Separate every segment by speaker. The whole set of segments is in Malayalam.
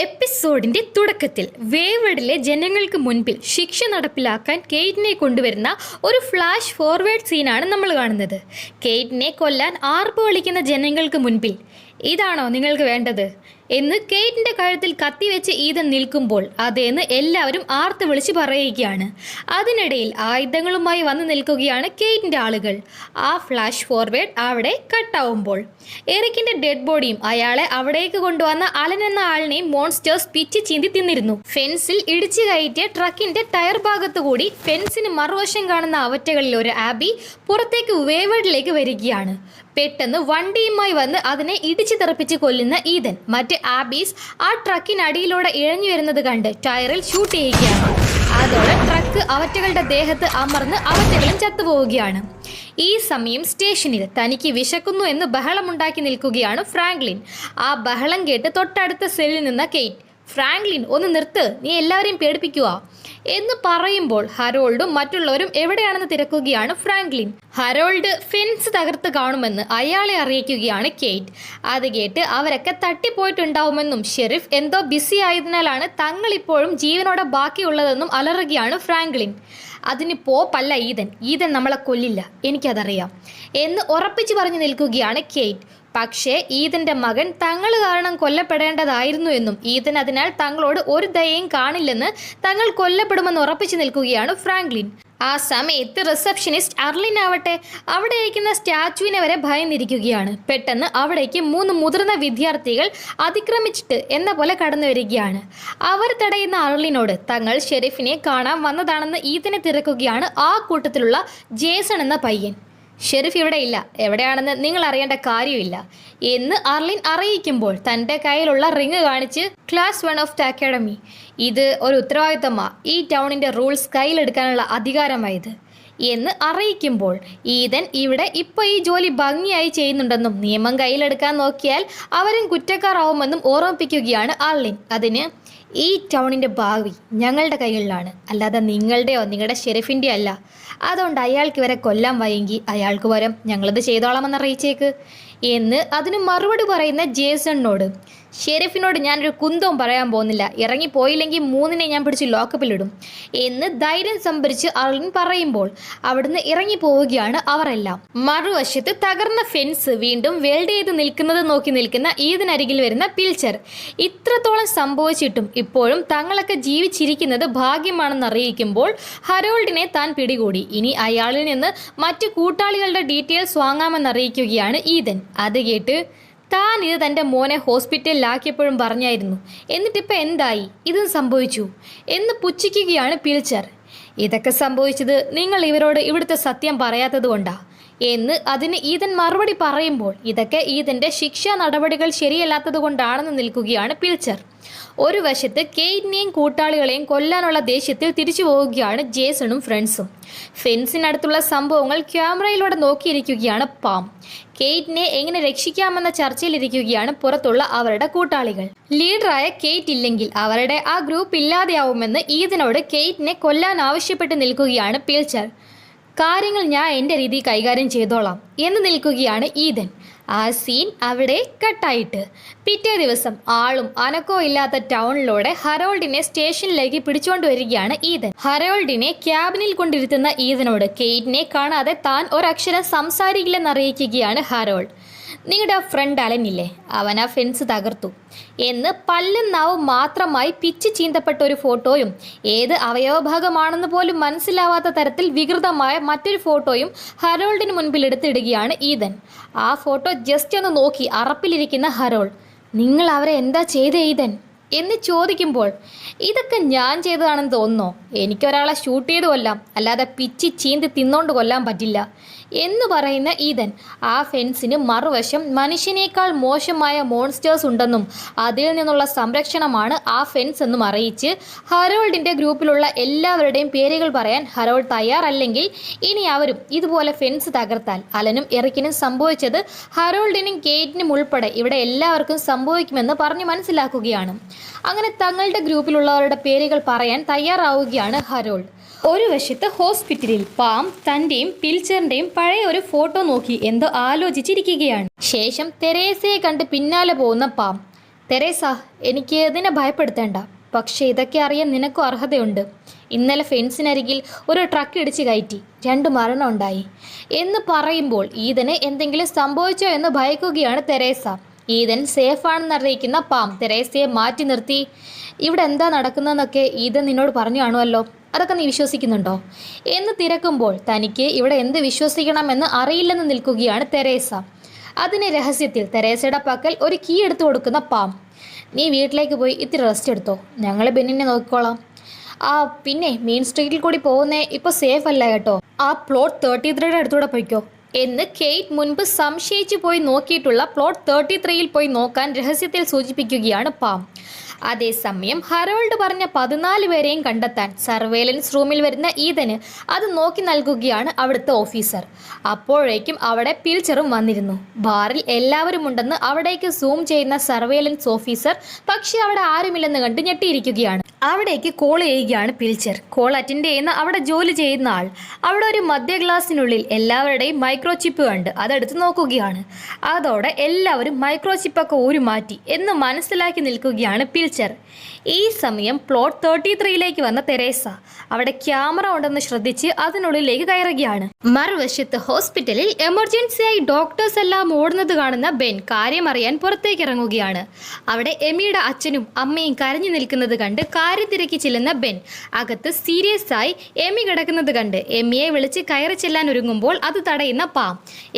Speaker 1: എപ്പിസോഡിന്റെ തുടക്കത്തിൽ വേവഡിലെ ജനങ്ങൾക്ക് മുൻപിൽ ശിക്ഷ നടപ്പിലാക്കാൻ കെയ്റ്റിനെ കൊണ്ടുവരുന്ന ഒരു ഫ്ലാഷ് ഫോർവേഡ് സീനാണ് നമ്മൾ കാണുന്നത്. കെയ്റ്റിനെ കൊല്ലാൻ ആർപ്പ് വിളിക്കുന്ന ജനങ്ങൾക്ക് മുൻപിൽ ഇതാണോ നിങ്ങൾക്ക് വേണ്ടത് എന്ന് കെയ്റ്റിന്റെ കഴുത്തിൽ കത്തിവെച്ച് ഈതൻ നിൽക്കുമ്പോൾ അതേന്ന് എല്ലാവരും ആർത്ത് വിളിച്ച് പറയുകയാണ്. അതിനിടയിൽ ആയുധങ്ങളുമായി വന്നു നിൽക്കുകയാണ് കെയ്റ്റിന്റെ ആളുകൾ. ആ ഫ്ലാഷ് ഫോർവേഡ് അവിടെ കട്ടാവുമ്പോൾ എറിക്കിന്റെ ഡെഡ് ബോഡിയും അയാളെ അവിടേക്ക് കൊണ്ടുവന്ന അലൻ എന്ന ആളിനെയും മോൺസ്റ്റേഴ്സ് പിച്ച് ചീന്തി തിന്നിരുന്നു. ഫെൻസിൽ ഇടിച്ചു കയറ്റിയ ട്രക്കിന്റെ ടയർ ഭാഗത്തുകൂടി ഫെൻസിന് മറുവശം കാണുന്ന അവറ്റകളിൽ ഒരു ആബി പുറത്തേക്ക് വേവഡിലേക്ക് വരികയാണ്. പെട്ടെന്ന് വണ്ടിയുമായി വന്ന് അതിനെ ഇടിച്ചു തെറിപ്പിച്ച് കൊല്ലുന്ന ഈതൻ മറ്റ് ആബീസ് ആ ട്രക്കിനടിയിലൂടെ ഇഴഞ്ഞു വരുന്നത് കണ്ട് ടയറിൽ ഷൂട്ട് ചെയ്യുകയാണ്. അതോടെ ട്രക്ക് അവറ്റകളുടെ ദേഹത്ത് അമർന്ന് അവറ്റകളും ചത്തുപോവുകയാണ്. ഈ സമയം സ്റ്റേഷനിൽ തനിക്ക് വിശക്കുന്നു എന്ന് ബഹളമുണ്ടാക്കി നിൽക്കുകയാണ് ഫ്രാങ്ക്ലിൻ. ആ ബഹളം കേട്ട് തൊട്ടടുത്ത സെല്ലിൽ നിന്ന കെയ്റ്റ്, ഫ്രാങ്ക്ലിൻ ഒന്ന് നിർത്ത്, നീ എല്ലാവരെയും പേടിപ്പിക്കുക എന്ന് പറയുമ്പോൾ ഹരോൾഡും മറ്റുള്ളവരും എവിടെയാണെന്ന് തിരക്കുകയാണ് ഫ്രാങ്ക്ലിൻ. ഹരോൾഡ് ഫെൻസ് തകർത്ത് കാണുമെന്ന് അയാളെ അറിയിക്കുകയാണ് കെയ്റ്റ്. അത് കേട്ട് അവരൊക്കെ തട്ടിപ്പോയിട്ടുണ്ടാവുമെന്നും ഷെറിഫ് എന്തോ ബിസി ആയതിനാലാണ് തങ്ങൾ ഇപ്പോഴും ജീവനോടെ ബാക്കിയുള്ളതെന്നും അലറുകയാണ് ഫ്രാങ്ക്ലിൻ. അതിന് പോപ്പല്ല ഈതൻ നമ്മളെ കൊല്ലില്ല, എനിക്കതറിയാം എന്ന് ഉറപ്പിച്ചു പറഞ്ഞു നിൽക്കുകയാണ് കെയ്റ്റ്. പക്ഷേ ഈതന്റെ മകൻ തങ്ങൾ കാരണം കൊല്ലപ്പെടേണ്ടതായിരുന്നു എന്നും ഈതൻ അതിനാൽ തങ്ങളോട് ഒരു ദയയും കാണില്ലെന്ന് തങ്ങൾ കൊല്ലപ്പെടുമെന്ന് ഉറപ്പിച്ചു നിൽക്കുകയാണ് ഫ്രാങ്ക്ലിൻ. ആ സമയത്ത് റിസപ്ഷനിസ്റ്റ് അർലിൻ ആവട്ടെ അവിടെ ഇരിക്കുന്ന സ്റ്റാച്ചുവിനെ വരെ ഭയന്നിരിക്കുകയാണ്. പെട്ടെന്ന് അവിടേക്ക് 3 മുതിർന്ന വിദ്യാർത്ഥികൾ അതിക്രമിച്ചിട്ട് എന്ന പോലെ കടന്നു വരികയാണ്. അവർ തടയുന്ന അർലിനോട് തങ്ങൾ ഷെരീഫിനെ കാണാൻ വന്നതാണെന്ന് ഈതനെ തിരക്കുകയാണ് ആ കൂട്ടത്തിലുള്ള ജേസൺ എന്ന പയ്യൻ. ഷെരീഫ് ഇവിടെ ഇല്ല, എവിടെയാണെന്ന് നിങ്ങൾ അറിയേണ്ട കാര്യമില്ല എന്ന് അർലിൻ അറിയിക്കുമ്പോൾ തൻ്റെ കയ്യിലുള്ള റിങ് കാണിച്ച് ക്ലാസ് 1 ഓഫ് ദ അക്കാഡമി, ഇത് ഒരു ഉത്തരവാദിത്തമാണ്, ഈ ടൗണിൻ്റെ റൂൾസ് കയ്യിലെടുക്കാനുള്ള അധികാരമായത് എന്ന് അറിയിക്കുമ്പോൾ ഈതൻ ഇവിടെ ഇപ്പോൾ ഈ ജോലി ഭംഗിയായി ചെയ്യുന്നുണ്ടെന്നും നിയമം കയ്യിലെടുക്കാൻ നോക്കിയാൽ അവരും കുറ്റക്കാരാവുമെന്നും ഓർമ്മിപ്പിക്കുകയാണ് അർലിൻ. അതിന് ഈ ടൗണിൻ്റെ ഭാവി ഞങ്ങളുടെ കൈകളിലാണ്, അല്ലാതെ നിങ്ങളുടെയോ നിങ്ങളുടെ ഷെരീഫിൻ്റെ അല്ല. അതുകൊണ്ട് അയാൾക്ക് ഇവരെ കൊല്ലാൻ വയ്യെങ്കിൽ അയാൾക്ക് പകരം ഞങ്ങളത് ചെയ്തോളാമെന്ന് അറിയിച്ചേക്ക് എന്ന് അതിന് മറുപടി പറയുന്ന ജേസണിനോട്, ഷെരീഫിനോട് ഞാനൊരു കുന്തവും പറയാൻ പോകുന്നില്ല, ഇറങ്ങിപ്പോയില്ലെങ്കിൽ 3 ഞാൻ പിടിച്ച് ലോക്കപ്പിലിടും എന്ന് ധൈര്യം സംഭരിച്ച് അർലിൻ പറയുമ്പോൾ അവിടുന്ന് ഇറങ്ങിപ്പോവുകയാണ് അവരെല്ലാം. മറുവശത്ത് തകർന്ന ഫെൻസ് വീണ്ടും വെൽഡ് ചെയ്ത് നിൽക്കുന്നത് നോക്കി നിൽക്കുന്ന ഈതനരികിൽ വരുന്ന പിൽച്ചർ. ഇത്രത്തോളം സംഭവിച്ചിട്ടും ഇപ്പോഴും തങ്ങളൊക്കെ ജീവിച്ചിരിക്കുന്നത് ഭാഗ്യമാണെന്ന് അറിയിക്കുമ്പോൾ ഹരോൾഡിനെ താൻ പിടികൂടി. ഇനി അയാളിൽ നിന്ന് മറ്റു കൂട്ടാളികളുടെ ഡീറ്റെയിൽസ് വാങ്ങാമെന്നറിയിക്കുകയാണ് ഈതൻ. അത് കേട്ട്, താൻ ഇത് തൻ്റെ മോനെ ഹോസ്പിറ്റലിലാക്കിയപ്പോഴും പറഞ്ഞായിരുന്നു, എന്നിട്ടിപ്പോൾ എന്തായി, ഇതും സംഭവിച്ചു എന്ന് പുച്ഛിക്കുകയാണ് പിൽച്ചർ. ഇതൊക്കെ സംഭവിച്ചത് നിങ്ങൾ ഇവരോട് ഇവിടുത്തെ സത്യം പറയാത്തത് കൊണ്ടാണ് എന്ന് അതിന് ഈതൻ മറുപടി പറയുമ്പോൾ ഇതൊക്കെ ഈതൻ്റെ ശിക്ഷാ നടപടികൾ ശരിയല്ലാത്തത് കൊണ്ടാണെന്ന് നിൽക്കുകയാണ് പിൽച്ചർ. ഒരു വശത്ത് കെയ്റ്റിനെയും കൂട്ടാളികളെയും കൊല്ലാനുള്ള ദേഷ്യത്തിൽ തിരിച്ചു പോവുകയാണ് ജേസണും ഫ്രണ്ട്സും. ഫെൻസിനടുത്തുള്ള സംഭവങ്ങൾ ക്യാമറയിലൂടെ നോക്കിയിരിക്കുകയാണ് പാം. കെയ്റ്റിനെ എങ്ങനെ രക്ഷിക്കാമെന്ന ചർച്ചയിലിരിക്കുകയാണ് പുറത്തുള്ള അവരുടെ കൂട്ടാളികൾ. ലീഡറായ കെയ്റ്റ് ഇല്ലെങ്കിൽ അവരുടെ ആ ഗ്രൂപ്പ് ഇല്ലാതെയാവുമെന്ന് ഈതനോട് കെയ്റ്റിനെ കൊല്ലാൻ ആവശ്യപ്പെട്ട് നിൽക്കുകയാണ് പിൽച്ചർ. കാര്യങ്ങൾ ഞാൻ എൻ്റെ രീതി കൈകാര്യം ചെയ്തോളാം എന്ന് നിൽക്കുകയാണ് ഈതൻ. ആ സീൻ അവിടെ കട്ടായിട്ട് പിറ്റേ ദിവസം ആളും അനക്കോ ഇല്ലാത്ത ടൗണിലൂടെ ഹരോൾഡിനെ സ്റ്റേഷനിലേക്ക് പിടിച്ചുകൊണ്ട് വരികയാണ് ഈതൻ. ഹരോൾഡിനെ ക്യാബിനിൽ കൊണ്ടിരുത്തുന്ന ഈതനോട് കെയ്റ്റിനെ കാണാതെ താൻ ഒരക്ഷരം സംസാരിക്കില്ലെന്നറിയിക്കുകയാണ് ഹരോൾഡ്. നിങ്ങളുടെ ആ ഫ്രണ്ട് അലനില്ലേ, അവൻ ആ ഫെൻസ് തകർത്തു എന്ന് പല്ലും നാവും മാത്രമായി പിച്ച് ചീന്തപ്പെട്ട ഒരു ഫോട്ടോയും ഏത് അവയവഭാഗമാണെന്ന് പോലും മനസ്സിലാവാത്ത തരത്തിൽ വികൃതമായ മറ്റൊരു ഫോട്ടോയും ഹരോൾഡിന് മുൻപിൽ എടുത്തിടുകയാണ് ഈതൻ. ആ ഫോട്ടോ ജസ്റ്റ് ഒന്ന് നോക്കി അറപ്പിലിരിക്കുന്ന ഹരോൾഡ്, നിങ്ങൾ അവരെ എന്താ ചെയ്തേ ഈതൻ എന്ന് ചോദിക്കുമ്പോൾ, ഇതൊക്കെ ഞാൻ ചെയ്തതാണെന്ന് തോന്നുന്നോ, എനിക്കൊരാളെ ഷൂട്ട് ചെയ്ത് കൊല്ലാം, അല്ലാതെ പിച്ചി ചീന്തി തിന്നോണ്ട് കൊല്ലാൻ പറ്റില്ല എന്ന് പറയുന്ന ഈതൻ ആ ഫെൻസിന് മറുവശം മനുഷ്യനേക്കാൾ മോശമായ മോൺസ്റ്റേഴ്സ് ഉണ്ടെന്നും അതിൽ നിന്നുള്ള സംരക്ഷണമാണ് ആ ഫെൻസ് എന്നും അറിയിച്ച് ഹരോൾഡിൻ്റെ ഗ്രൂപ്പിലുള്ള എല്ലാവരുടെയും പേരുകൾ പറയാൻ ഹരോൾഡ് തയ്യാറല്ലെങ്കിൽ ഇനി അവരും ഇതുപോലെ ഫെൻസ് തകർത്താൽ അലനും എറിക്കിനും സംഭവിച്ചത് ഹരോൾഡിനും കെയ്റ്റിനും ഉൾപ്പെടെ ഇവിടെ എല്ലാവർക്കും സംഭവിക്കുമെന്ന് പറഞ്ഞ് മനസ്സിലാക്കുകയാണ്. അങ്ങനെ തങ്ങളുടെ ഗ്രൂപ്പിലുള്ളവരുടെ പേരുകൾ പറയാൻ തയ്യാറാവുകയാണ് ഹരോൾഡ്. ഒരു വശത്ത് ഹോസ്പിറ്റലിൽ പാം തൻ്റെയും പിൽച്ചറിൻ്റെയും പഴയ ഒരു ഫോട്ടോ നോക്കി എന്തോ ആലോചിച്ചിരിക്കുകയാണ്. ശേഷം തെരേസയെ കണ്ട് പിന്നാലെ പോകുന്ന പാം, തെരേസ, എനിക്ക് ഇതിനെ ഭയപ്പെടുത്തേണ്ട. പക്ഷേ ഇതൊക്കെ അറിയാൻ നിനക്കും അർഹതയുണ്ട്. ഇന്നലെ ഫെൻസിനരികിൽ ഒരു ട്രക്ക് ഇടിച്ച് കയറ്റി 2 മരണം ഉണ്ടായി എന്ന് പറയുമ്പോൾ ഈതന് എന്തെങ്കിലും സംഭവിച്ചോ എന്ന് ഭയക്കുകയാണ് തെരേസ. ഈതൻ സേഫാണെന്ന് അറിയിക്കുന്ന പാം തെരേസയെ മാറ്റി നിർത്തി. ഇവിടെ എന്താ നടക്കുന്നതെന്നൊക്കെ ഈതൻ നിന്നോട് പറഞ്ഞു കാണുമല്ലോ, അതൊക്കെ നീ വിശ്വസിക്കുന്നുണ്ടോ എന്ന് തിരക്കുമ്പോൾ തനിക്ക് ഇവിടെ എന്ത് വിശ്വസിക്കണമെന്ന് അറിയില്ലെന്ന് നിൽക്കുകയാണ് തെരേസ. അതിന് രഹസ്യത്തിൽ തെരേസയുടെ പക്കൽ ഒരു കീ എടുത്തു കൊടുക്കുന്ന പാം. നീ വീട്ടിലേക്ക് പോയി ഇത്തിരി റെസ്റ്റ് എടുത്തോ, ഞങ്ങൾ ബെന്നിനെ നോക്കിക്കോളാം. പിന്നെ മെയിൻ സ്ട്രീറ്റിൽ കൂടി പോകുന്നേ ഇപ്പോൾ സേഫ് അല്ല കേട്ടോ, ആ പ്ലോട്ട് 33യുടെ അടുത്തൂടെ പോയിക്കോ എന്ന് കെയ്റ്റ് മുൻപ് സംശയിച്ചു പോയി നോക്കിയിട്ടുള്ള പ്ലോട്ട് 33യിൽ പോയി നോക്കാൻ രഹസ്യത്തിൽ സൂചിപ്പിക്കുകയാണ് പാം. അതേസമയം ഹറോൾഡ് പറഞ്ഞ 14 പേരെയും കണ്ടെത്താൻ സർവേലൻസ് റൂമിൽ വരുന്ന ഈതന് അത് നോക്കി നൽകുകയാണ് അവിടുത്തെ ഓഫീസർ. അപ്പോഴേക്കും അവിടെ പിൽച്ചറും വന്നിരുന്നു. ബാറിൽ എല്ലാവരും ഉണ്ടെന്ന് അവിടേക്ക് സൂം ചെയ്യുന്ന സർവേലൻസ് ഓഫീസർ പക്ഷെ അവിടെ ആരുമില്ലെന്ന് കണ്ട് ഞെട്ടിയിരിക്കുകയാണ്. അവിടേക്ക് കോൾ ചെയ്യുകയാണ് പിൽച്ചർ. കോൾ അറ്റൻഡ് ചെയ്യുന്ന അവിടെ ജോലി ചെയ്യുന്ന ആൾ അവിടെ ഒരു മധ്യ ഗ്ലാസിനുള്ളിൽ എല്ലാവരുടെയും മൈക്രോ ചിപ്പ് കണ്ട് അതെടുത്ത് നോക്കുകയാണ്. അതോടെ എല്ലാവരും മൈക്രോ ചിപ്പൊക്കെ ഊരി മാറ്റി എന്ന് മനസ്സിലാക്കി നിൽക്കുകയാണ് പിൽച്ചർ. ഈ സമയം പ്ലോട്ട് 33യിലേക്ക് വന്ന തെരേസ അവിടെ ക്യാമറ ഉണ്ടെന്ന് ശ്രദ്ധിച്ച് അതിനുള്ളിലേക്ക് കയറുകയാണ്. മറുവശത്ത് ഹോസ്പിറ്റലിൽ എമർജൻസിയായി ഡോക്ടേഴ്സ് എല്ലാം ഓടുന്നത് കാണുന്ന ബെൻ കാര്യമറിയാൻ പുറത്തേക്ക് ഇറങ്ങുകയാണ്. അവിടെ എമിയുടെ അച്ഛനും അമ്മയും കരഞ്ഞു നിൽക്കുന്നത് കണ്ട് കാര്യം തിരക്കി ചെല്ലുന്ന ബെൻ അകത്ത് സീരിയസ് ആയി എമി കിടക്കുന്നത് കണ്ട് എമിയെ വിളിച്ച് കയറി ചെല്ലാൻ ഒരുങ്ങുമ്പോൾ അത് തടയുന്ന പാം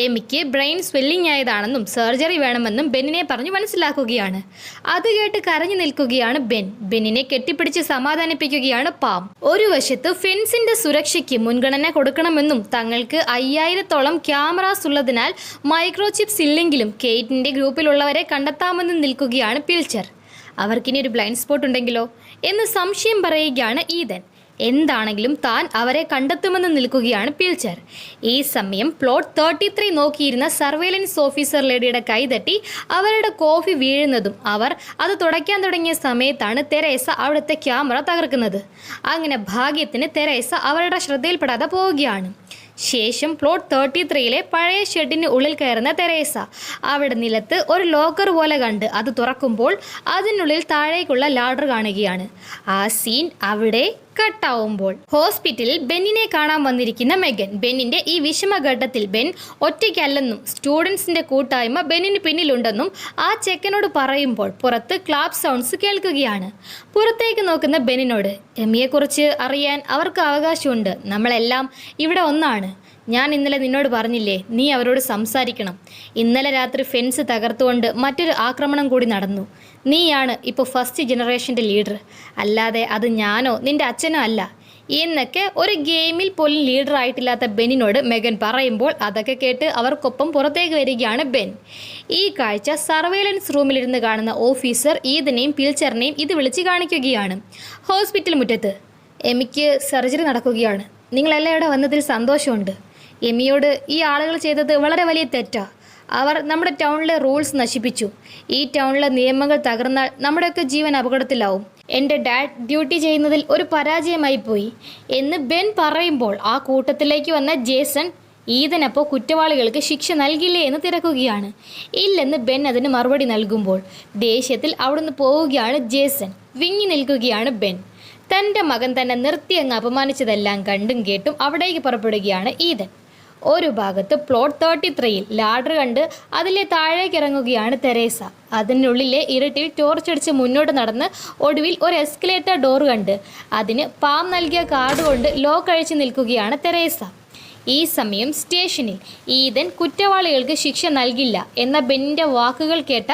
Speaker 1: എമിക്ക് ബ്രെയിൻ സ്വെല്ലിംഗ് ആയതാണെന്നും സർജറി വേണമെന്നും ബെന്നിനെ പറഞ്ഞു മനസ്സിലാക്കുകയാണ്. അത് കേട്ട് കരഞ്ഞു നിൽക്കുകയാണ് ബെന്നിനെ കെട്ടിപ്പിടിച്ച് സമാധാനിപ്പിക്കുകയാണ് പാം. ഒരു വശത്ത് ഫെൻസിന്റെ സുരക്ഷയ്ക്ക് മുൻഗണന കൊടുക്കണമെന്നും തങ്ങൾക്ക് 5000-ഓളം ക്യാമറാസ് ഉള്ളതിനാൽ മൈക്രോ ചിപ്സ് ഇല്ലെങ്കിലും കെയ്റ്റിന്റെ ഗ്രൂപ്പിലുള്ളവരെ കണ്ടെത്താമെന്ന് നിൽക്കുകയാണ് പിൽച്ചർ. അവർക്കിനി ഒരു ബ്ലൈൻഡ് സ്പോട്ട് ഉണ്ടെങ്കിലോ എന്ന് സംശയം പറയുകയാണ് ഈതൻ. എന്താണെങ്കിലും താൻ അവരെ കണ്ടെത്തുമെന്ന് നിൽക്കുകയാണ് പിൽച്ചർ. ഈ സമയം പ്ലോട്ട് 33 നോക്കിയിരുന്ന സർവേലൻസ് ഓഫീസർ ലേഡിയുടെ കൈതട്ടി അവരുടെ കോഫി വീഴുന്നതും അവർ അത് തുടയ്ക്കാൻ തുടങ്ങിയ സമയത്താണ് തെരേസ അവിടുത്തെ ക്യാമറ തകർക്കുന്നത്. അങ്ങനെ ഭാഗ്യത്തിന് തെരേസ അവരുടെ ശ്രദ്ധയിൽപ്പെടാതെ പോവുകയാണ്. ശേഷം പ്ലോട്ട് 33യിലെ പഴയ ഷെഡിന് ഉള്ളിൽ കയറുന്ന തെരേസ അവിടെ നിലത്ത് ഒരു ലോക്കർ പോലെ കണ്ട് അത് തുറക്കുമ്പോൾ അതിനുള്ളിൽ താഴേക്കുള്ള ലാഡർ കാണുകയാണ്. ആ സീൻ അവിടെ കട്ടാവുമ്പോൾ ഹോസ്പിറ്റലിൽ ബെന്നിനെ കാണാൻ വന്നിരിക്കുന്ന മെഗൻ. ബെന്നിന്റെ ഈ വിഷമഘട്ടത്തിൽ ബെൻ ഒറ്റയ്ക്കല്ലെന്നും സ്റ്റുഡൻസിന്റെ കൂട്ടായ്മ ബെന്നിന് പിന്നിലുണ്ടെന്നും ആ ചെക്കനോട് പറയുമ്പോൾ പുറത്ത് ക്ലാപ്പ് സൗണ്ട്സ് കേൾക്കുകയാണ്. പുറത്തേക്ക് നോക്കുന്ന ബെന്നിനോട് എമിയെക്കുറിച്ച് അറിയാൻ അവർക്ക് അവകാശമുണ്ട്, നമ്മളെല്ലാം ഇവിടെ ഒന്നാണ്. ഞാൻ ഇന്നലെ നിന്നോട് പറഞ്ഞില്ലേ, നീ അവരോട് സംസാരിക്കണം. ഇന്നലെ രാത്രി ഫെൻസ് തകർത്തുകൊണ്ട് മറ്റൊരു ആക്രമണം കൂടി നടന്നു. നീയാണ് ഇപ്പോൾ ഫസ്റ്റ് ജനറേഷൻ്റെ ലീഡർ, അല്ലാതെ അത് ഞാനോ നിൻ്റെ അച്ഛനോ അല്ല എന്നൊക്കെ ഒരു ഗെയിമിൽ പോലും ലീഡർ ആയിട്ടില്ലാത്ത ബെന്നിനോട് മെഗൻ പറയുമ്പോൾ അതൊക്കെ കേട്ട് അവർക്കൊപ്പം പുറത്തേക്ക് വരികയാണ് ബെൻ. ഈ കാഴ്ച സർവേലൻസ് റൂമിലിരുന്ന് കാണുന്ന ഓഫീസർ ഈതനെയും പിൽച്ചറിനെയും ഇത് വിളിച്ച് കാണിക്കുകയാണ്. ഹോസ്പിറ്റൽ മുറ്റത്ത് എമിക്ക് സർജറി നടക്കുകയാണ്. നിങ്ങളെല്ലാം ഇവിടെ വന്നതിൽ സന്തോഷമുണ്ട്. എമിയോട് ഈ ആളുകൾ ചെയ്തത് വളരെ വലിയ തെറ്റാ. അവർ നമ്മുടെ ടൗണിലെ റൂൾസ് നശിപ്പിച്ചു. ഈ ടൗണിലെ നിയമങ്ങൾ തകർന്നാൽ നമ്മുടെയൊക്കെ ജീവൻ അപകടത്തിലാവും. എൻ്റെ ഡാഡ് ഡ്യൂട്ടി ചെയ്യുന്നതിൽ ഒരു പരാജയമായി പോയി എന്ന് ബെൻ പറയുമ്പോൾ ആ കൂട്ടത്തിലേക്ക് വന്ന ജേസൺ ഈതനപ്പോൾ കുറ്റവാളികൾക്ക് ശിക്ഷ നൽകില്ലേ എന്ന് തിരക്കുകയാണ്. ഇല്ലെന്ന് ബെൻ അതിന് മറുപടി നൽകുമ്പോൾ ദേഷ്യത്തിൽ അവിടുന്ന് പോവുകയാണ് ജേസൺ. വിങ്ങി നിൽക്കുകയാണ് ബെൻ. തൻ്റെ മകൻ തന്നെ നിർത്തി അങ്ങ് അപമാനിച്ചതെല്ലാം കണ്ടും കേട്ടും അവിടേക്ക് പുറപ്പെടുകയാണ് ഈതൻ. ഒരു ഭാഗത്ത് പ്ലോട്ട് 33യിൽ ലാഡർ കണ്ട് അതിലെ താഴേക്ക് ഇറങ്ങുകയാണ് തെരേസ. അതിനുള്ളിലെ ഇരുട്ടിൽ ടോർച്ചടിച്ച് മുന്നോട്ട് നടന്ന് ഒടുവിൽ ഒരു എസ്കലേറ്റർ ഡോർ കണ്ട് അതിന് പാം നൽകിയ കാർഡ് കൊണ്ട് ലോക്ക് അഴിച്ച് നിൽക്കുകയാണ് തെരേസ. ഈ സമയം സ്റ്റേഷനിൽ ഈതൻ കുറ്റവാളികൾക്ക് ശിക്ഷ നൽകില്ല എന്ന ബെന്നിൻ്റെ വാക്കുകൾ കേട്ട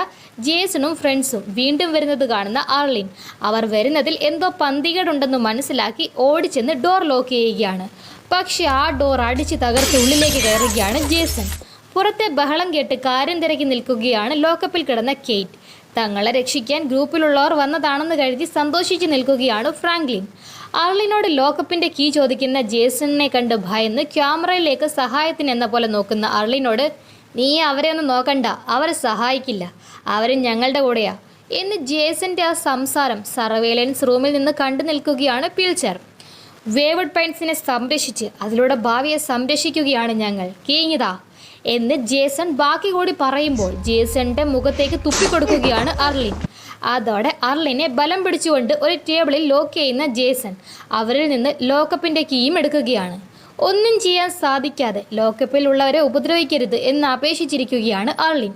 Speaker 1: ജേസണും ഫ്രണ്ട്സും വീണ്ടും വരുന്നത് കാണുന്ന ആർലിൻ അവർ വരുന്നതിൽ എന്തോ പന്തികേടുണ്ടെന്ന് മനസ്സിലാക്കി ഓടിച്ചെന്ന് ഡോർ ലോക്ക് ചെയ്യുകയാണ്. പക്ഷെ ആ ഡോർ അടിച്ച് തകർത്ത് ഉള്ളിലേക്ക് കയറുകയാണ് ജേസൺ. പുറത്തെ ബഹളം കേട്ട് കാര്യം തിരക്കി നിൽക്കുകയാണ് ലോക്കപ്പിൽ കിടന്ന കെയ്റ്റ്. തങ്ങളെ രക്ഷിക്കാൻ ഗ്രൂപ്പിലുള്ളവർ വന്നതാണെന്ന് കരുതി സന്തോഷിച്ച് നിൽക്കുകയാണ് ഫ്രാങ്ക്ലിൻ. ആർലിനോട് ലോക്കപ്പിൻ്റെ കീ ചോദിക്കുന്ന ജേസണിനെ കണ്ട് ഭയന്ന് ക്യാമറയിലേക്ക് സഹായത്തിന് എന്ന പോലെ നോക്കുന്ന ആർലിനോട് നീ അവരെ ഒന്നും നോക്കണ്ട, അവരെ സഹായിക്കില്ല, അവരും ഞങ്ങളുടെ കൂടെയാ എന്ന് ജേസന്റെ ആ സംസാരം സർവേലൻസ് റൂമിൽ നിന്ന് കണ്ടു നിൽക്കുകയാണ് പിൽച്ചർ. വേവഡ് പൈൻസിനെ സംരക്ഷിച്ച് അതിലൂടെ ഭാവിയെ സംരക്ഷിക്കുകയാണ് ഞങ്ങൾ, കീഞ്ഞതാ എന്ന് ജേസൺ ബാക്കി കൂടി പറയുമ്പോൾ ജേസന്റെ മുഖത്തേക്ക് തുപ്പിക്കൊടുക്കുകയാണ് അർലിൻ. അതോടെ അർലിനെ ബലം പിടിച്ചുകൊണ്ട് ഒരു ടേബിളിൽ ലോക്ക് ചെയ്യുന്ന ജേസൺ അവരിൽ നിന്ന് ലോക്കപ്പിൻ്റെ കീയും എടുക്കുകയാണ്. ഒന്നും ചെയ്യാൻ സാധിക്കാതെ ലോക്കപ്പിൽ ഉള്ളവരെ ഉപദ്രവിക്കരുത് എന്ന് അപേക്ഷിച്ചിരിക്കുകയാണ് അർലിൻ.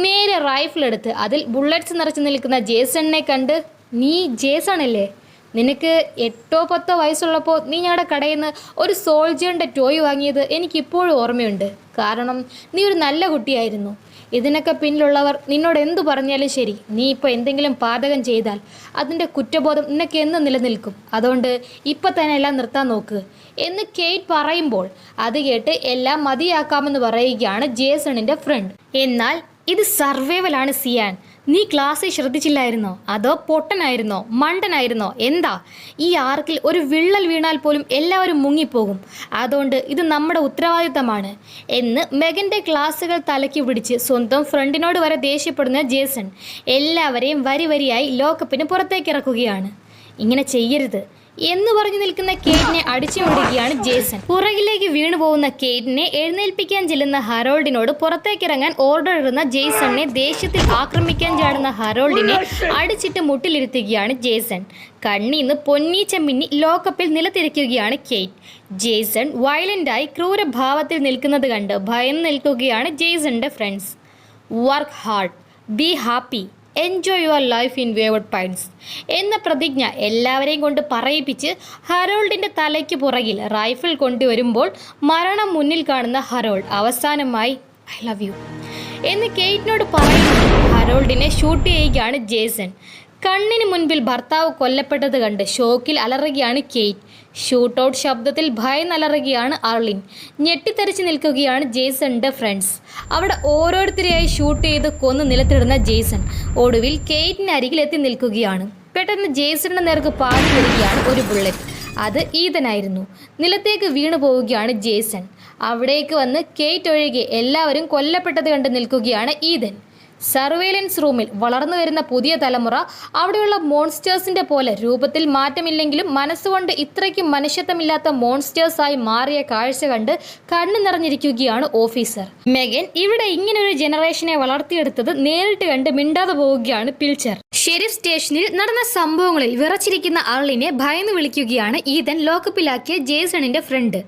Speaker 1: നേരെ റൈഫിൾ എടുത്ത് അതിൽ ബുള്ളറ്റ്സ് നിറച്ചു നിൽക്കുന്ന ജേസണിനെ കണ്ട്, നീ ജേസൺ അല്ലേ? നിനക്ക് 8-10 വയസ്സുള്ളപ്പോൾ നീ ഞങ്ങളുടെ കടയിൽ നിന്ന് ഒരു സോൾജറിൻ്റെ ടോയ് വാങ്ങിയത് എനിക്കിപ്പോഴും ഓർമ്മയുണ്ട്. കാരണം നീ ഒരു നല്ല കുട്ടിയായിരുന്നു. ഇതിനൊക്കെ പിന്നിലുള്ളവർ നിന്നോട് എന്തു പറഞ്ഞാലും ശരി, നീ ഇപ്പോൾ എന്തെങ്കിലും പാതകം ചെയ്താൽ അതിൻ്റെ കുറ്റബോധം നിനക്ക് എന്ന് നിലനിൽക്കും. അതുകൊണ്ട് ഇപ്പം തന്നെ എല്ലാം നിർത്താൻ നോക്ക് എന്ന് കെയ്റ്റ് പറയുമ്പോൾ അത് കേട്ട് എല്ലാം മതിയാക്കാമെന്ന് പറയുകയാണ് ജേസണിൻ്റെ ഫ്രണ്ട്. എന്നാൽ ഇത് സർവൈവലാണ് സിയാൻ. നീ ക്ലാസ്സിൽ ശ്രദ്ധിച്ചില്ലായിരുന്നോ? അതോ പൊട്ടനായിരുന്നോ? മണ്ടനായിരുന്നോ? എന്താ? ഈ ആർക്കിൽ ഒരു വിള്ളൽ വീണാൽ പോലും എല്ലാവരും മുങ്ങിപ്പോകും. അതുകൊണ്ട് ഇത് നമ്മുടെ ഉത്തരവാദിത്തമാണ് എന്ന് മെഗൻ്റെ ക്ലാസ്സുകൾ തലയ്ക്ക് പിടിച്ച് സ്വന്തം ഫ്രണ്ടിനോട് വരെ ദേഷ്യപ്പെടുന്ന ജേസൺ എല്ലാവരെയും വരി വരിയായി ലോക്കപ്പിന് പുറത്തേക്ക് ഇറക്കുകയാണ്. ഇങ്ങനെ ചെയ്യരുത് എന്ന് പറഞ്ഞു നിൽക്കുന്ന കേറ്റിനെ അടിച്ചു വിടുകയാണ് ജേസൺ. പുറകിലേക്ക് വീണു പോകുന്ന കേറ്റിനെ എഴുന്നേൽപ്പിക്കാൻ ചെല്ലുന്ന ഹരോൾഡിനോട് പുറത്തേക്കിറങ്ങാൻ ഓർഡർ ഇടുന്ന ജേസണിനെ ദേഷ്യത്തിൽ ആക്രമിക്കാൻ ചാടുന്ന ഹരോൾഡിനെ അടിച്ചിട്ട് മുട്ടിലിരുത്തുകയാണ് ജേസൺ. കണ്ണീന്ന് പൊന്നീച്ച മിന്നി ലോക്കപ്പിൽ നിലത്തിരിക്കുകയാണ് കേറ്റ്. ജേസൺ വയലൻ്റായി ക്രൂരഭാവത്തിൽ നിൽക്കുന്നത് കണ്ട് ഭയന്ന് നിൽക്കുകയാണ് ജേസണിൻ്റെ friends. Work hard, be happy, enjoy your life in Wayward Pines എന്ന പ്രതിജ്ഞ എല്ലാവരെയും കൊണ്ട് പറയിപ്പിച്ച് ഹരോൾഡിൻ്റെ തലയ്ക്ക് പുറകിൽ റൈഫിൾ കൊണ്ടുവരുമ്പോൾ മരണം മുന്നിൽ കാണുന്ന ഹരോൾഡ് അവസാനമായി ഐ ലവ് യു എന്ന് കേറ്റിനോട് പറയുന്നു. ഹരോൾഡിനെ ഷൂട്ട് ചെയ്യുകയാണ് ജേസൺ. കണ്ണിന് മുൻപിൽ ഭർത്താവ് കൊല്ലപ്പെട്ടത് കണ്ട് ഷോക്കിൽ അലറുകയാണ് കേറ്റ്. ഷൂട്ടൗട്ട് ശബ്ദത്തിൽ ഭയന്നലറുകയാണ് അർലിൻ. ഞെട്ടിത്തെറിച്ച് നിൽക്കുകയാണ് ജേസണിൻ്റെ ഫ്രണ്ട്സ്. അവിടെ ഓരോരുത്തരെയായി ഷൂട്ട് ചെയ്ത് കൊന്ന് നിലത്തിടുന്ന ജേസൺ ഒടുവിൽ കേറ്റിന് അരികിലെത്തി നിൽക്കുകയാണ്. പെട്ടെന്ന് ജേസണിൻ്റെ നേർക്ക് പാടി വരികയാണ് ഒരു ബുള്ളറ്റ്. അത് ഈതനായിരുന്നു. നിലത്തേക്ക് വീണു പോവുകയാണ് ജേസൺ. അവിടേക്ക് വന്ന് കേറ്റ് ഒഴികെ എല്ലാവരും കൊല്ലപ്പെട്ടത് കണ്ട് നിൽക്കുകയാണ് ഈതൻ. സർവൈലൻസ് റൂമിൽ വളർന്നു വരുന്ന പുതിയ തലമുറ അവിടെയുള്ള മോൺസ്റ്റേഴ്സിൻ്റെ പോലെ രൂപത്തിൽ മാറ്റമില്ലെങ്കിലും മനസ്സുകൊണ്ട് ഇത്രയ്ക്കും മനുഷ്യത്വമില്ലാത്ത മോൺസ്റ്റേഴ്സായി മാറിയ കാഴ്ച കണ്ട് കണ്ണു നിറഞ്ഞിരിക്കുകയാണ് ഓഫീസർ. മെഗൻ ഇവിടെ ഇങ്ങനൊരു ജനറേഷനെ വളർത്തിയെടുത്തത് നേരിട്ട് കണ്ട് മിണ്ടാതെ പോവുകയാണ് പിൽച്ചർ. ഷെരീഫ് സ്റ്റേഷനിൽ നടന്ന സംഭവങ്ങളിൽ വിറച്ചിരിക്കുന്ന അർലിനെ ഭയന്ന് വിളിക്കുകയാണ് ഈതൻ ലോക്കപ്പിലാക്കിയ ജേസണിൻ്റെ ഫ്രണ്ട്.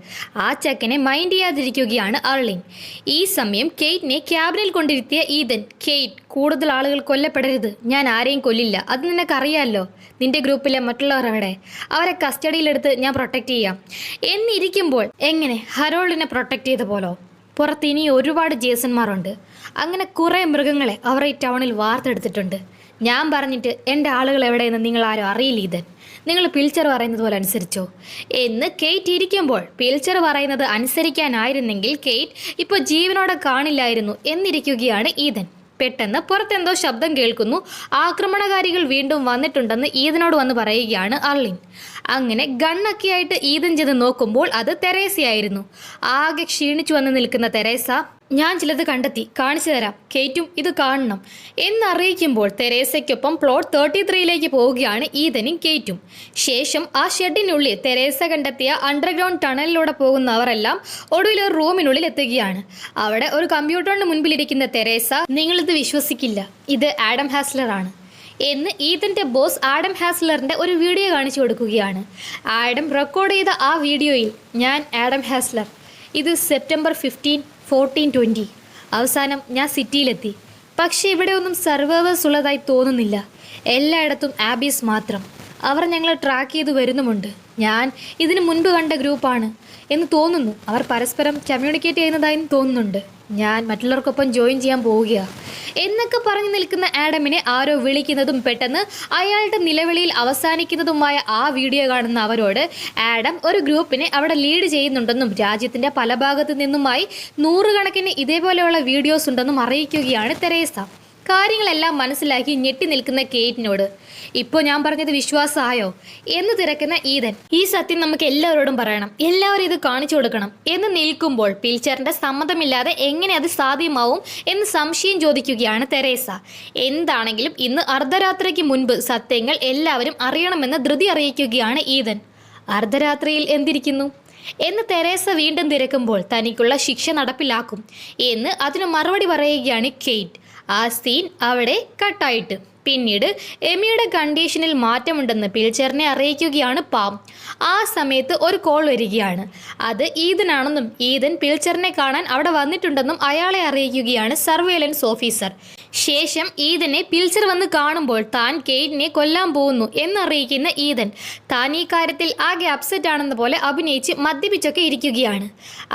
Speaker 1: ആ ചക്കനെ മൈൻഡ് ചെയ്യാതിരിക്കുകയാണ് അർലിൻ. ഈ സമയം കെയ്റ്റിനെ ക്യാബിനിൽ കൊണ്ടിരുത്തിയ ഈതൻ, കൂടുതൽ ആളുകൾ കൊല്ലപ്പെടരുത്, ഞാൻ ആരെയും കൊല്ലില്ല, അത് നിനക്കറിയാമല്ലോ. നിന്റെ ഗ്രൂപ്പിലെ മറ്റുള്ളവർ അവിടെ, അവരെ കസ്റ്റഡിയിലെടുത്ത് ഞാൻ പ്രൊട്ടക്റ്റ് ചെയ്യാം എന്നിരിക്കുമ്പോൾ എങ്ങനെ ഹരോൾഡിനെ പ്രൊട്ടക്റ്റ് ചെയ്ത പോലോ? പുറത്ത് ഇനി ഒരുപാട് ജേസന്മാരുണ്ട്. അങ്ങനെ കുറേ മൃഗങ്ങളെ അവർ ഈ ടൗണിൽ വാർത്തെടുത്തിട്ടുണ്ട്. ഞാൻ പറഞ്ഞിട്ട് എൻ്റെ ആളുകൾ എവിടെയെന്ന് നിങ്ങൾ ആരും അറിയില്ല ഈതൻ. നിങ്ങൾ പിൽച്ചർ പറയുന്നത് പോലെ അനുസരിച്ചോ എന്ന് കേറ്റ് ഇരിക്കുമ്പോൾ പിൽച്ചർ പറയുന്നത് അനുസരിക്കാനായിരുന്നെങ്കിൽ കേറ്റ് ഇപ്പോൾ ജീവനോടെ കാണില്ലായിരുന്നു എന്നിരിക്കുകയാണ് ഈതൻ. പെട്ടെന്ന് പുറത്തെന്തോ ശബ്ദം കേൾക്കുന്നു. ആക്രമണകാരികൾ വീണ്ടും വന്നിട്ടുണ്ടെന്ന് ഈതനോട് വന്ന് പറയുകയാണ് അർലിൻ. അങ്ങനെ ഗണ്ണൊക്കെയായിട്ട് ഈതൻ ചെന്ന് നോക്കുമ്പോൾ അത് തെരേസയായിരുന്നു. ആകെ ക്ഷീണിച്ചു വന്ന് നിൽക്കുന്ന തെരേസ, ഞാൻ ചിലത് കണ്ടെത്തി, കാണിച്ചു തരാം, കേറ്റും ഇത് കാണണം എന്നറിയിക്കുമ്പോൾ തെരേസയ്ക്കൊപ്പം പ്ലോട്ട് 33ലേക്ക് പോവുകയാണ് ഈതനും കേറ്റും. ശേഷം ആ ഷെഡിനുള്ളിൽ തെരേസ കണ്ടെത്തിയ അണ്ടർഗ്രൗണ്ട് ടണലിലൂടെ പോകുന്നവരെല്ലാം ഒടുവിൽ ഒരു റൂമിനുള്ളിൽ എത്തുകയാണ്. അവിടെ ഒരു കമ്പ്യൂട്ടറിന് മുൻപിലിരിക്കുന്ന തെരേസ, നിങ്ങളിത് വിശ്വസിക്കില്ല, ഇത് ആഡം ഹാസ്ലർ ആണ് എന്ന് ഈതൻ്റെ ബോസ് ആഡം ഹാസ്ലറിൻ്റെ ഒരു വീഡിയോ കാണിച്ചു കൊടുക്കുകയാണ്. ആഡം റെക്കോർഡ് ചെയ്ത ആ വീഡിയോയിൽ, ഞാൻ ആഡം ഹാസ്ലർ, ഇത് സെപ്റ്റംബർ 15, 1420 അവസാനം ഞാൻ സിറ്റിയിലെത്തി. പക്ഷേ ഇവിടെ ഒന്നും സർവൈവേഴ്സ് ഉള്ളതായി തോന്നുന്നില്ല. എല്ലായിടത്തും ആബീസ് മാത്രം. അവർ ഞങ്ങളെ ട്രാക്ക് ചെയ്ത് വരുന്നുമുണ്ട്. ഞാൻ ഇതിനു മുൻപ് കണ്ട ഗ്രൂപ്പാണ് എന്ന് തോന്നുന്നു. അവർ പരസ്പരം കമ്മ്യൂണിക്കേറ്റ് ചെയ്യുന്നതായും തോന്നുന്നുണ്ട്. ഞാൻ മറ്റുള്ളവർക്കൊപ്പം ജോയിൻ ചെയ്യാൻ പോവുകയാണ് എന്നൊക്കെ പറഞ്ഞു നിൽക്കുന്ന ആഡമിനെ ആരോ വിളിക്കുന്നതും പെട്ടെന്ന് അയാളുടെ നിലവിളിയിൽ അവസാനിക്കുന്നതുമായ ആ വീഡിയോ കാണുന്ന അവരോട് ആഡം ഒരു ഗ്രൂപ്പിനെ അവിടെ ലീഡ് ചെയ്യുന്നുണ്ടെന്നും രാജ്യത്തിൻ്റെ പല ഭാഗത്തു നിന്നുമായി 100 കണക്കിന് ഇതേപോലെയുള്ള വീഡിയോസ് ഉണ്ടെന്നും അറിയിക്കുകയാണ് തെരേസ. കാര്യങ്ങളെല്ലാം മനസ്സിലാക്കി ഞെട്ടി നിൽക്കുന്ന കേറ്റിനോട്, ഇപ്പോൾ ഞാൻ പറഞ്ഞത് വിശ്വാസമായോ എന്ന് തിരക്കുന്ന ഈതൻ, ഈ സത്യം നമുക്ക് എല്ലാവരോടും പറയണം, എല്ലാവരും ഇത് കാണിച്ചു കൊടുക്കണം എന്ന് നിൽക്കുമ്പോൾ പിൽച്ചറിന്റെ സമ്മതമില്ലാതെ എങ്ങനെ അത് സാധ്യമാവും എന്ന് സംശയം ചോദിക്കുകയാണ് തെരേസ. എന്താണെങ്കിലും ഇന്ന് അർദ്ധരാത്രിക്ക് മുൻപ് സത്യങ്ങൾ എല്ലാവരും അറിയണമെന്ന് ധൃതി അറിയിക്കുകയാണ് ഈതൻ. അർദ്ധരാത്രിയിൽ എന്തിരിക്കുന്നു എന്ന് തെരേസ വീണ്ടും തിരക്കുമ്പോൾ തനിക്കുള്ള ശിക്ഷ നടപ്പിലാക്കും എന്ന് അതിന് മറുപടി പറയുകയാണ് കെയ്റ്റ്. ആ സീൻ അവിടെ കട്ടായിട്ട്. പിന്നീട് എമിയുടെ കണ്ടീഷനിൽ മാറ്റമുണ്ടെന്ന് പിൽച്ചറിനെ അറിയിക്കുകയാണ് പാം. ആ സമയത്ത് ഒരു കോൾ വരികയാണ്. അത് ഈദനാണെന്നും ഈദൻ പിൽച്ചറിനെ കാണാൻ അവിടെ വന്നിട്ടുണ്ടെന്നും അയാളെ അറിയിക്കുകയാണ് സർവേലൻസ് ഓഫീസർ. ശേഷം ഈദനെ പിൽച്ചർ വന്ന് കാണുമ്പോൾ താൻ കെയ്റ്റിനെ കൊല്ലാൻ പോകുന്നു എന്നറിയിക്കുന്ന ഈദൻ താൻ ഈ കാര്യത്തിൽ ആകെ അപ്സെറ്റ് ആണെന്ന പോലെ അഭിനയിച്ച് മദ്യപിച്ചൊക്കെ ഇരിക്കുകയാണ്.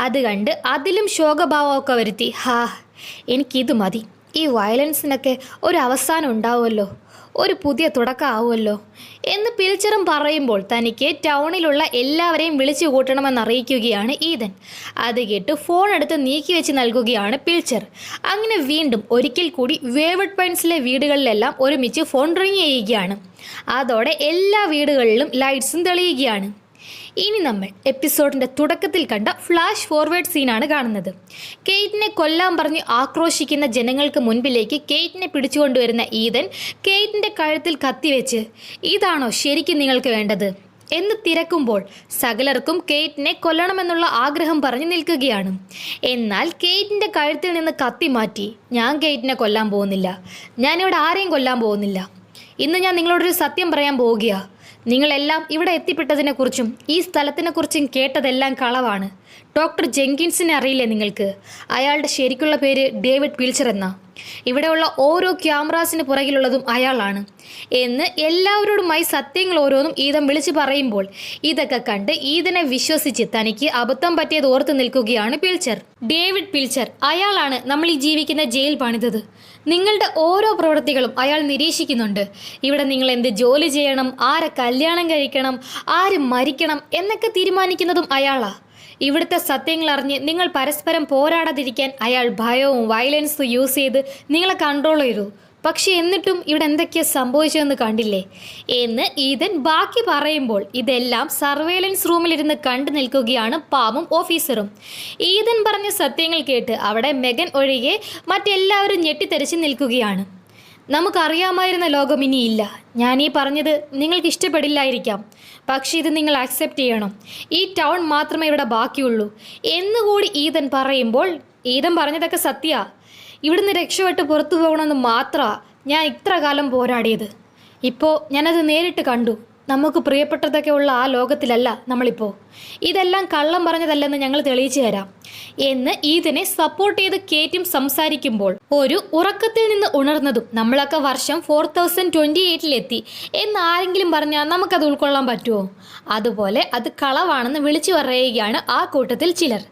Speaker 1: അത് കണ്ട് അതിലും ശോകഭാവമൊക്കെ വരുത്തി, എനിക്കിത് മതി, ഈ വയലൻസിനൊക്കെ ഒരു അവസാനം ഉണ്ടാവുമല്ലോ, ഒരു പുതിയ തുടക്കം ആവുമല്ലോ എന്ന് പിൽച്ചറും പറയുമ്പോൾ തനിക്ക് ടൗണിലുള്ള എല്ലാവരെയും വിളിച്ചു കൂട്ടണമെന്ന് അറിയിക്കുകയാണ് ഈദൻ. അത് കേട്ട് ഫോൺ എടുത്ത് നീക്കി വെച്ച് നൽകുകയാണ് പിൽച്ചർ. അങ്ങനെ വീണ്ടും ഒരിക്കൽ കൂടി വേവഡ് പൈൻസിലെ വീടുകളിലെല്ലാം ഒരുമിച്ച് ഫോൺ റിങ് ചെയ്യുകയാണ്. അതോടെ എല്ലാ വീടുകളിലും ലൈറ്റ്സും തെളിയുകയാണ്. ഇനി നമ്മൾ എപ്പിസോഡിൻ്റെ തുടക്കത്തിൽ കണ്ട ഫ്ലാഷ് ഫോർവേഡ് സീനാണ് കാണുന്നത്. കെയ്റ്റിനെ കൊല്ലാൻ പറഞ്ഞ് ആക്രോശിക്കുന്ന ജനങ്ങൾക്ക് മുൻപിലേക്ക് കെയ്റ്റിനെ പിടിച്ചുകൊണ്ടുവരുന്ന ഈദൻ കെയ്റ്റിൻ്റെ കഴുത്തിൽ കത്തിവെച്ച്, ഇതാണോ ശരിക്കും നിങ്ങൾക്ക് വേണ്ടത് എന്ന് തിരക്കുമ്പോൾ സകലർക്കും കെയ്റ്റിനെ കൊല്ലണമെന്നുള്ള ആഗ്രഹം പറഞ്ഞു നിൽക്കുകയാണ്. എന്നാൽ കെയ്റ്റിൻ്റെ കഴുത്തിൽ നിന്ന് കത്തി മാറ്റി, ഞാൻ കെയ്റ്റിനെ കൊല്ലാൻ പോകുന്നില്ല, ഞാനിവിടെ ആരെയും കൊല്ലാൻ പോകുന്നില്ല, ഇന്ന് ഞാൻ നിങ്ങളോടൊരു സത്യം പറയാൻ പോവുകയാണ്. നിങ്ങളെല്ലാം ഇവിടെ എത്തിപ്പെട്ടതിനെക്കുറിച്ചും ഈ സ്ഥലത്തിനെക്കുറിച്ചും കേട്ടതെല്ലാം കളവാണ്. ഡോക്ടർ ജെങ്കിൻസിനെ അറിയില്ലേ നിങ്ങൾക്ക്? അയാളുടെ ശരിക്കുള്ള പേര് ഡേവിഡ് പിൽച്ചർ എന്നാ. ഇവിടെയുള്ള ഓരോ ക്യാമറാസിന് പുറകിലുള്ളതും അയാളാണ് എന്ന് എല്ലാവരോടുമായി സത്യങ്ങൾ ഓരോന്നും ഈദൻ വിളിച്ചു പറയുമ്പോൾ ഇതൊക്കെ കണ്ട് ഈദനെ വിശ്വസിച്ച് തനിക്ക് അബദ്ധം പറ്റിയത് ഓർത്ത് നിൽക്കുകയാണ് പിൽച്ചർ. ഡേവിഡ് പിൽച്ചർ, അയാളാണ് നമ്മൾ ഈ ജീവിക്കുന്ന ജയിൽ പണിതത്. നിങ്ങളുടെ ഓരോ പ്രവൃത്തികളും അയാൾ നിരീക്ഷിക്കുന്നുണ്ട്. ഇവിടെ നിങ്ങൾ എന്ത് ജോലി ചെയ്യണം, ആരെ കല്യാണം കഴിക്കണം, ആര് മരിക്കണം എന്നൊക്കെ തീരുമാനിക്കുന്നതും അയാളാ. ഇവിടുത്തെ സത്യങ്ങൾ അറിഞ്ഞ് നിങ്ങൾ പരസ്പരം പോരാടാതിരിക്കാൻ അയാൾ ഭയവും വയലൻസും യൂസ് ചെയ്ത് നിങ്ങളെ കൺട്രോൾ ചെയ്തു. പക്ഷെ എന്നിട്ടും ഇവിടെ എന്തൊക്കെയാണ് സംഭവിച്ചതെന്ന് കണ്ടില്ലേ എന്ന് ഈദൻ ബാക്കി പറയുമ്പോൾ ഇതെല്ലാം സർവേലൻസ് റൂമിലിരുന്ന് കണ്ടു നിൽക്കുകയാണ് പാമും ഓഫീസറും. ഈദൻ പറഞ്ഞ സത്യങ്ങൾ കേട്ട് അവിടെ മെഗൻ ഒഴികെ മറ്റെല്ലാവരും ഞെട്ടിത്തെറിച്ച് നിൽക്കുകയാണ്. നമുക്കറിയാമായിരുന്ന ലോകം ഇനിയില്ല. ഞാനീ പറഞ്ഞത് നിങ്ങൾക്ക് ഇഷ്ടപ്പെടില്ലായിരിക്കാം, പക്ഷേ ഇത് നിങ്ങൾ ആക്സെപ്റ്റ് ചെയ്യണം. ഈ ടൗൺ മാത്രമേ ഇവിടെ ബാക്കിയുള്ളൂ എന്നുകൂടി ഈദൻ പറയുമ്പോൾ, ഈദൻ പറഞ്ഞതൊക്കെ സത്യ. ഇവിടുന്ന് രക്ഷപ്പെട്ട് പുറത്തു പോകണമെന്ന് മാത്രമാണ് ഞാൻ ഇത്ര കാലം പോരാടിയത്. ഇപ്പോൾ ഞാനത് നേരിട്ട് കണ്ടു. നമുക്ക് പ്രിയപ്പെട്ടതൊക്കെ ഉള്ള ആ ലോകത്തിലല്ല നമ്മളിപ്പോൾ. ഇതെല്ലാം കള്ളം പറഞ്ഞതല്ലെന്ന് ഞങ്ങൾ തെളിയിച്ചു തരാം എന്ന് ഈദനെ സപ്പോർട്ട് ചെയ്ത് കേറ്റും സംസാരിക്കുമ്പോൾ ഒരു ഉറക്കത്തിൽ നിന്ന് ഉണർന്നതും നമ്മളൊക്കെ വർഷം 4028 എന്ന് ആരെങ്കിലും പറഞ്ഞാൽ നമുക്കത് ഉൾക്കൊള്ളാൻ പറ്റുമോ? അതുപോലെ അത് കളവാണെന്ന് വിളിച്ചു പറയുകയാണ് ആ കൂട്ടത്തിൽ ചിലർ.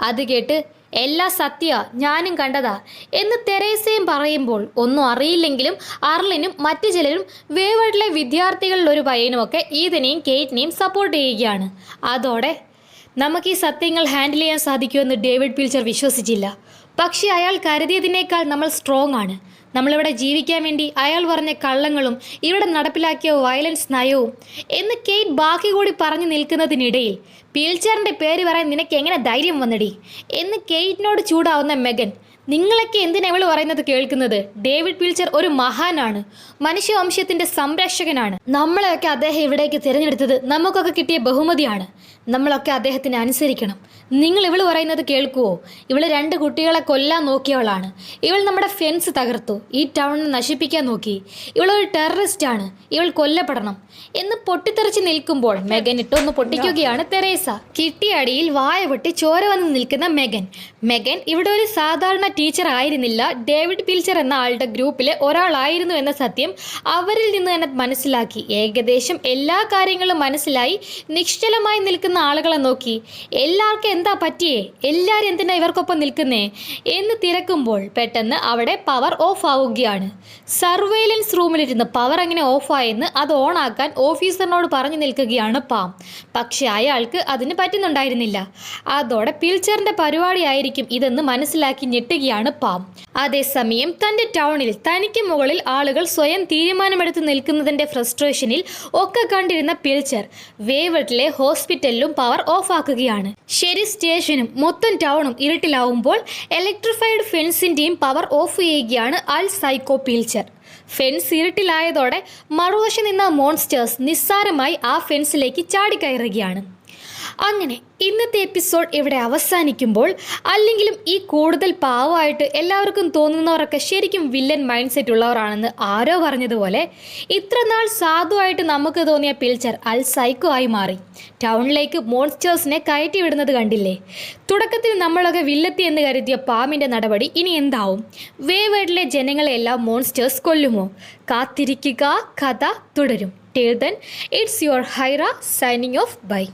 Speaker 1: അത് കേട്ട് എല്ലാ സത്യ ഞാനും കണ്ടതാ എന്ന് തെരേസയും പറയുമ്പോൾ ഒന്നും അറിയില്ലെങ്കിലും അർലിനും മറ്റു ചിലരും വേവഡിലെ വിദ്യാർത്ഥികളിൽ ഒരു പയ്യനുമൊക്കെ ഈദനെയും കേറ്റിനെയും സപ്പോർട്ട് ചെയ്യുകയാണ്. അതോടെ നമുക്ക് ഈ സത്യങ്ങൾ ഹാൻഡിൽ ചെയ്യാൻ സാധിക്കുമെന്ന് ഡേവിഡ് പിൽച്ചർ വിശ്വസിച്ചില്ല. പക്ഷേ അയാൾ കരുതിയതിനേക്കാൾ നമ്മൾ സ്ട്രോങ് ആണ്. നമ്മളിവിടെ ജീവിക്കാൻ വേണ്ടി അയാൾ പറഞ്ഞ കള്ളങ്ങളും ഇവിടെ നടപ്പിലാക്കിയ വയലൻസ് നയവും എന്ന് കെയ്റ്റ് ബാക്കി കൂടി പറഞ്ഞു നിൽക്കുന്നതിനിടയിൽ പിൽച്ചറിൻ്റെ പേര് പറയാൻ നിനക്ക് എങ്ങനെ ധൈര്യം വന്നടി എന്ന് കെയ്റ്റിനോട് ചൂടാവുന്ന മെഗൻ, നിങ്ങളൊക്കെ എന്തിനാ ഇവള് പറയുന്നത് കേൾക്കുന്നത്? ഡേവിഡ് പിൽച്ചർ ഒരു മഹാനാണ്, മനുഷ്യവംശത്തിന്റെ സംരക്ഷകനാണ്. നമ്മളെയൊക്കെ അദ്ദേഹം ഇവിടേക്ക് തിരഞ്ഞെടുത്തത് നമുക്കൊക്കെ കിട്ടിയ ബഹുമതിയാണ്. നമ്മളൊക്കെ അദ്ദേഹത്തിന് അനുസരിക്കണം. നിങ്ങൾ ഇവള് പറയുന്നത് കേൾക്കുവോ? ഇവള് 2 കുട്ടികളെ കൊല്ലാൻ നോക്കിയവളാണ്. ഇവൾ നമ്മുടെ ഫെൻസ് തകർത്തു, ഈ ടൗണിനെ നശിപ്പിക്കാൻ നോക്കി. ഇവളൊരു ടെററിസ്റ്റാണ്, ഇവൾ കൊല്ലപ്പെടണം എന്ന് പൊട്ടിത്തെറിച്ച് നിൽക്കുമ്പോൾ മെഗൻ ഇട്ടൊന്ന് പൊട്ടിക്കുകയാണ് തെരേസ. കിട്ടിയ അടിയിൽ വായ പൊട്ടി ചോര വന്ന് നിൽക്കുന്ന മെഗൻ ഇവിടെ ഒരു സാധാരണ ടീച്ചർ ആയിരുന്നില്ല, ഡേവിഡ് പിൽച്ചർ എന്ന ആളുടെ ഗ്രൂപ്പിലെ ഒരാളായിരുന്നു എന്ന സത്യം അവരിൽ നിന്ന് തന്നെ മനസ്സിലാക്കി. ഏകദേശം എല്ലാ കാര്യങ്ങളും മനസ്സിലായി നിശ്ചലമായി നിൽക്കുന്ന ആളുകളെ നോക്കി എല്ലാവർക്കും എന്താ പറ്റിയേ, എല്ലാവരും എന്തിനാ ഇവർക്കൊപ്പം നിൽക്കുന്നേ എന്ന് തിരക്കുമ്പോൾ പെട്ടെന്ന് അവിടെ പവർ ഓഫ് ആവുകയാണ്. സർവൈലൻസ് റൂമിലിരുന്ന് പവർ അങ്ങനെ ഓഫായെന്ന് അത് ഓണാക്കാൻ ഓഫീസറിനോട് പറഞ്ഞു നിൽക്കുകയാണ് പാം. പക്ഷെ അയാൾക്ക് അതിന് പറ്റുന്നുണ്ടായിരുന്നില്ല. അതോടെ പിൽച്ചറിന്റെ പരിപാടിയായിരിക്കും ഇതെന്ന് മനസ്സിലാക്കി ഞെട്ടുകയാണ് പാം. അതേസമയം തന്റെ ടൗണിൽ തനിക്ക് മുകളിൽ ആളുകൾ സ്വയം തീരുമാനമെടുത്ത് നിൽക്കുന്നതിന്റെ ഫ്രസ്ട്രേഷനിൽ ഒക്കെ കണ്ടിരുന്ന പിൽച്ചർ വേവഡിലെ ഹോസ്പിറ്റലിലും പവർ ഓഫ് ആക്കുകയാണ്. ശരി, സ്റ്റേഷനും മൊത്തം ടൗണും ഇരുട്ടിലാവുമ്പോൾ ഇലക്ട്രിഫൈഡ് ഫെൻസിന്റെയും പവർ ഓഫ് ചെയ്യുകയാണ് അൽ സൈക്കോ പിൽച്ചർ. ഫെൻസ് ഇരുട്ടിലായതോടെ മറുവശം നിന്ന മോൺസ്റ്റേഴ്സ് നിസ്സാരമായി ആ ഫെൻസിലേക്ക് ചാടിക്കയറുകയാണ്. അങ്ങനെ ഇന്നത്തെ എപ്പിസോഡ് ഇവിടെ അവസാനിക്കുമ്പോൾ അല്ലെങ്കിലും ഈ കൂടുതൽ പാവമായിട്ട് എല്ലാവർക്കും തോന്നുന്നവരൊക്കെ ശരിക്കും വില്ലൻ മൈൻഡ് സെറ്റ് ഉള്ളവരാണെന്ന് ആരോ പറഞ്ഞതുപോലെ ഇത്ര നാൾ സാധുവായിട്ട് നമുക്ക് തോന്നിയ പിൽച്ചർ അൽ സൈക്കോ ആയി മാറി. ടൗണിലേക്ക് മോൺസ്റ്റേഴ്സിനെ കയറ്റി വിടുന്നത് കണ്ടില്ലേ? തുടക്കത്തിൽ നമ്മളൊക്കെ വില്ലത്തി എന്ന് കരുതിയ പാമ്പിൻ്റെ നടപടി ഇനി എന്താവും? വേവേഡിലെ ജനങ്ങളെല്ലാം മോൺസ്റ്റേഴ്സ് കൊല്ലുമോ? കാത്തിരിക്കുക, കഥ തുടരും. Till then, it's your Hyra signing off. Bye.